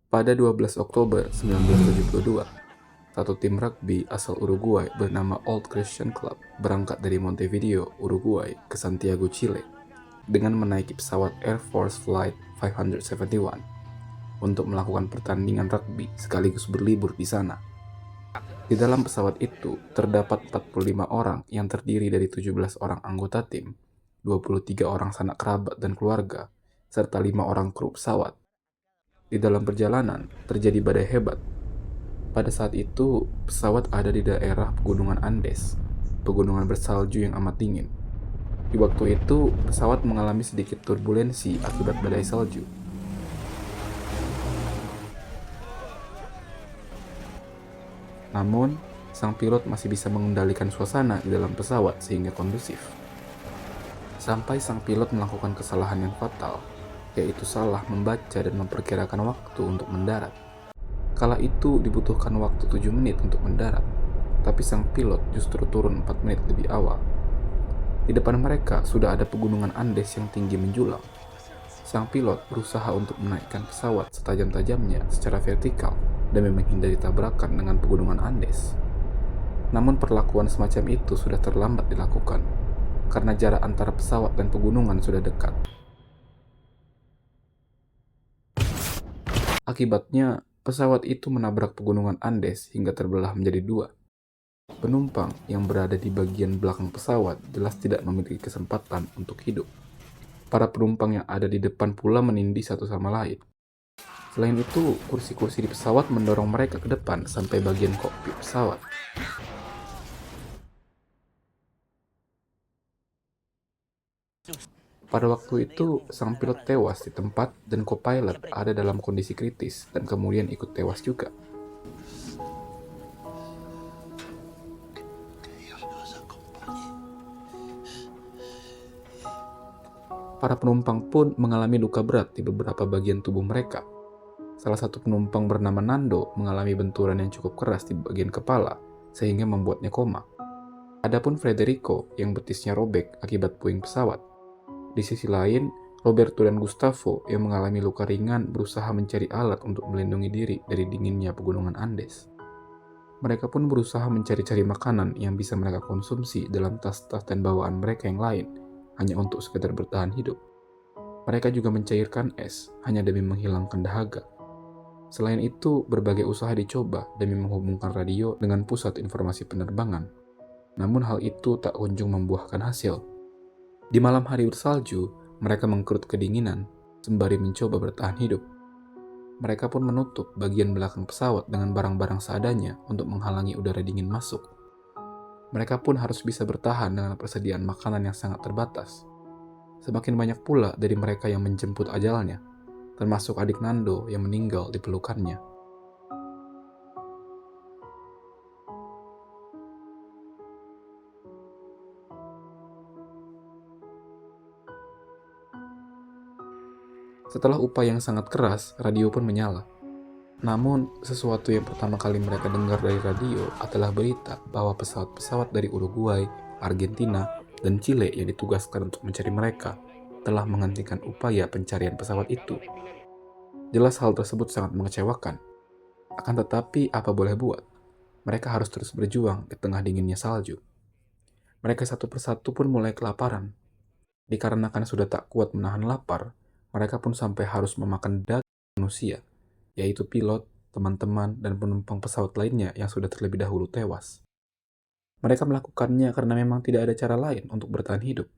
Pada 12 Oktober 1972, satu tim rugby asal Uruguay bernama Old Christian Club berangkat dari Montevideo, Uruguay ke Santiago, Chile dengan menaiki pesawat Air Force Flight 571 untuk melakukan pertandingan rugby sekaligus berlibur di sana. Di dalam pesawat itu terdapat 45 orang yang terdiri dari 17 orang anggota tim, 23 orang sanak kerabat dan keluarga, serta 5 orang kru pesawat. Di dalam perjalanan terjadi badai hebat. Pada saat itu, pesawat ada di daerah pegunungan Andes, pegunungan bersalju yang amat dingin. Di waktu itu, pesawat mengalami sedikit turbulensi akibat badai salju. Namun, sang pilot masih bisa mengendalikan suasana di dalam pesawat sehingga kondusif. Sampai sang pilot melakukan kesalahan yang fatal, yaitu salah membaca dan memperkirakan waktu untuk mendarat. Kala itu dibutuhkan waktu 7 menit untuk mendarat, tapi sang pilot justru turun 4 menit lebih awal. Di depan mereka sudah ada pegunungan Andes yang tinggi menjulang. Sang pilot berusaha untuk menaikkan pesawat setajam-tajamnya secara vertikal demi menghindari tabrakan dengan pegunungan Andes. Namun perlakuan semacam itu sudah terlambat dilakukan, karena jarak antara pesawat dan pegunungan sudah dekat. Akibatnya, pesawat itu menabrak pegunungan Andes hingga terbelah menjadi dua. Penumpang yang berada di bagian belakang pesawat jelas tidak memiliki kesempatan untuk hidup. Para penumpang yang ada di depan pula menindih satu sama lain. Selain itu, kursi-kursi di pesawat mendorong mereka ke depan sampai bagian kokpit pesawat. Pada waktu itu, sang pilot tewas di tempat dan co-pilot ada dalam kondisi kritis dan kemudian ikut tewas juga. Para penumpang pun mengalami luka berat di beberapa bagian tubuh mereka. Salah satu penumpang bernama Nando mengalami benturan yang cukup keras di bagian kepala, sehingga membuatnya koma. Adapun Federico yang betisnya robek akibat puing pesawat. Di sisi lain, Roberto dan Gustavo yang mengalami luka ringan berusaha mencari alat untuk melindungi diri dari dinginnya pegunungan Andes. Mereka pun berusaha mencari-cari makanan yang bisa mereka konsumsi dalam tas-tas dan bawaan mereka yang lain, hanya untuk sekedar bertahan hidup. Mereka juga mencairkan es, hanya demi menghilangkan dahaga. Selain itu, berbagai usaha dicoba demi menghubungkan radio dengan pusat informasi penerbangan. Namun hal itu tak kunjung membuahkan hasil. Di malam hari bersalju, mereka mengkerut kedinginan, sembari mencoba bertahan hidup. Mereka pun menutup bagian belakang pesawat dengan barang-barang seadanya untuk menghalangi udara dingin masuk. Mereka pun harus bisa bertahan dengan persediaan makanan yang sangat terbatas. Semakin banyak pula dari mereka yang menjemput ajalnya, termasuk adik Nando yang meninggal di pelukannya. Setelah upaya yang sangat keras, radio pun menyala. Namun, sesuatu yang pertama kali mereka dengar dari radio adalah berita bahwa pesawat-pesawat dari Uruguay, Argentina, dan Chile yang ditugaskan untuk mencari mereka telah menghentikan upaya pencarian pesawat itu. Jelas hal tersebut sangat mengecewakan. Akan tetapi, apa boleh buat? Mereka harus terus berjuang di tengah dinginnya salju. Mereka satu persatu pun mulai kelaparan. Dikarenakan sudah tak kuat menahan lapar, mereka pun sampai harus memakan daging manusia, yaitu pilot, teman-teman, dan penumpang pesawat lainnya yang sudah terlebih dahulu tewas. Mereka melakukannya karena memang tidak ada cara lain untuk bertahan hidup.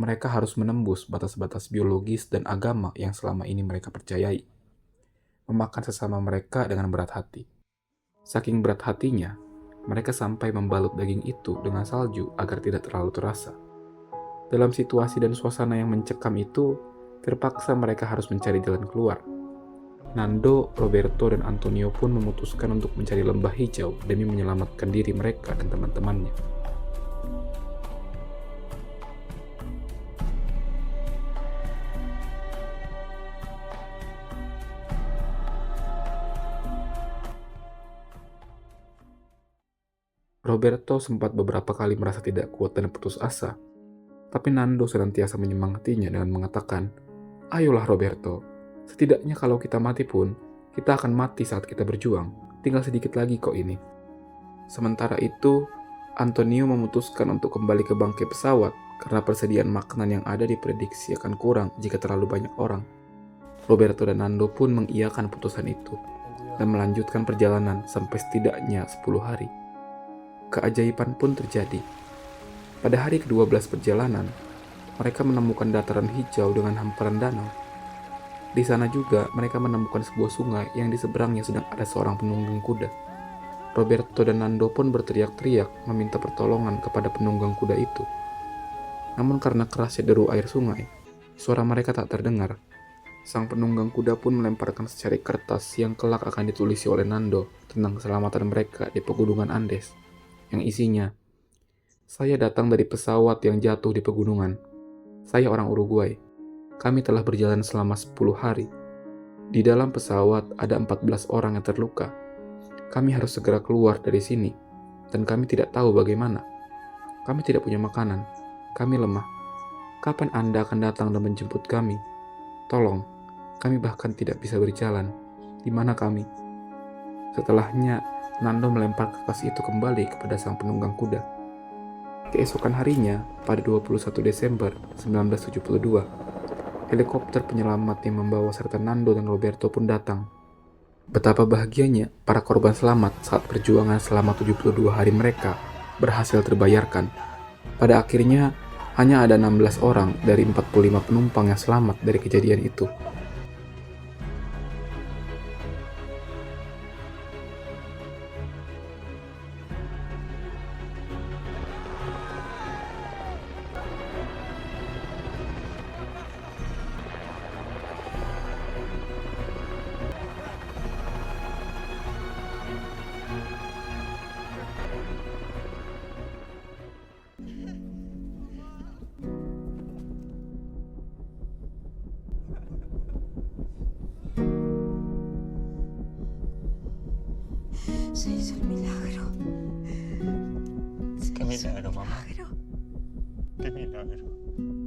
Mereka harus menembus batas-batas biologis dan agama yang selama ini mereka percayai. Memakan sesama mereka dengan berat hati. Saking berat hatinya, mereka sampai membalut daging itu dengan salju agar tidak terlalu terasa. Dalam situasi dan suasana yang mencekam itu, terpaksa mereka harus mencari jalan keluar. Nando, Roberto, dan Antonio pun memutuskan untuk mencari lembah hijau demi menyelamatkan diri mereka dan teman-temannya. Roberto sempat beberapa kali merasa tidak kuat dan putus asa, tapi Nando senantiasa menyemangatinya dengan mengatakan, "Ayolah Roberto, setidaknya kalau kita mati pun, Kita akan mati saat kita berjuang. Tinggal sedikit lagi kok ini. Sementara itu, Antonio memutuskan untuk kembali ke bangkai pesawat karena persediaan makanan yang ada diprediksi akan kurang jika terlalu banyak orang. Roberto dan Nando pun mengiyakan putusan itu dan melanjutkan perjalanan sampai setidaknya 10 hari. Keajaiban pun terjadi. Pada hari ke-12 perjalanan, mereka menemukan dataran hijau dengan hamparan danau. Di sana juga mereka menemukan sebuah sungai yang di seberangnya sedang ada seorang penunggang kuda. Roberto dan Nando pun berteriak-teriak meminta pertolongan kepada penunggang kuda itu. Namun karena kerasnya deru air sungai, suara mereka tak terdengar. Sang penunggang kuda pun melemparkan secari kertas yang kelak akan ditulisi oleh Nando tentang keselamatan mereka di pegunungan Andes, yang isinya, "Saya datang dari pesawat yang jatuh di pegunungan. Saya orang Uruguay. Kami telah berjalan selama 10 hari. Di dalam pesawat ada 14 orang yang terluka. Kami harus segera keluar dari sini, dan kami tidak tahu bagaimana. Kami tidak punya makanan. Kami lemah. Kapan Anda akan datang dan menjemput kami? Tolong, kami bahkan tidak bisa berjalan. Di mana kami?" Setelahnya, Nando melempar kertas itu kembali kepada sang penunggang kuda. Keesokan harinya, pada 21 Desember 1972, helikopter penyelamat yang membawa serta Nando dan Roberto pun datang. Betapa bahagianya para korban selamat saat perjuangan selama 72 hari mereka berhasil terbayarkan. Pada akhirnya, hanya ada 16 orang dari 45 penumpang yang selamat dari kejadian itu. Se hizo el milagro. Qué milagro, mamá. Milagro. Qué milagro.